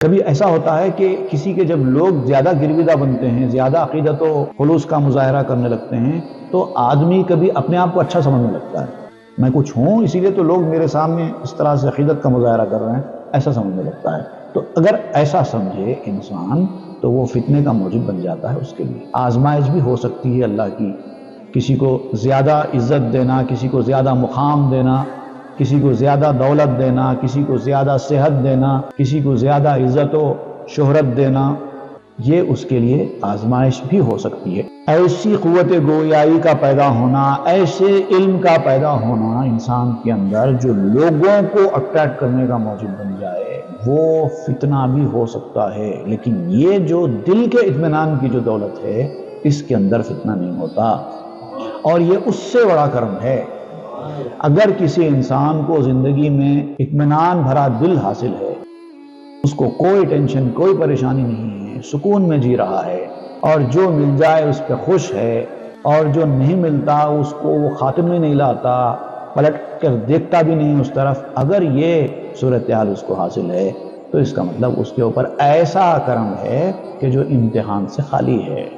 کبھی ایسا ہوتا ہے کہ کسی کے جب لوگ زیادہ گرویدہ بنتے ہیں، زیادہ عقیدت و خلوص کا مظاہرہ کرنے لگتے ہیں تو آدمی کبھی اپنے آپ کو اچھا سمجھنے لگتا ہے، میں کچھ ہوں اسی لیے تو لوگ میرے سامنے اس طرح سے عقیدت کا مظاہرہ کر رہے ہیں، ایسا سمجھنے لگتا ہے۔ تو اگر ایسا سمجھے انسان تو وہ فتنے کا موجب بن جاتا ہے، اس کے لیے آزمائش بھی ہو سکتی ہے اللہ کی، کسی کو زیادہ عزت دینا، کسی کو زیادہ مقام دینا، کسی کو زیادہ دولت دینا، کسی کو زیادہ صحت دینا، کسی کو زیادہ عزت و شہرت دینا، یہ اس کے لیے آزمائش بھی ہو سکتی ہے۔ ایسی قوت گویائی کا پیدا ہونا، ایسے علم کا پیدا ہونا انسان کے اندر جو لوگوں کو اٹریکٹ کرنے کا موجب بن جائے، وہ فتنہ بھی ہو سکتا ہے، لیکن یہ جو دل کے اطمینان کی جو دولت ہے اس کے اندر فتنہ نہیں ہوتا، اور یہ اس سے بڑا کرم ہے۔ اگر کسی انسان کو زندگی میں اطمینان بھرا دل حاصل ہے، اس کو کوئی ٹینشن کوئی پریشانی نہیں ہے، سکون میں جی رہا ہے، اور جو مل جائے اس پہ خوش ہے، اور جو نہیں ملتا اس کو وہ خاطر میں نہیں لاتا، پلٹ کر دیکھتا بھی نہیں اس طرف، اگر یہ صورتحال اس کو حاصل ہے تو اس کا مطلب اس کے اوپر ایسا کرم ہے کہ جو امتحان سے خالی ہے۔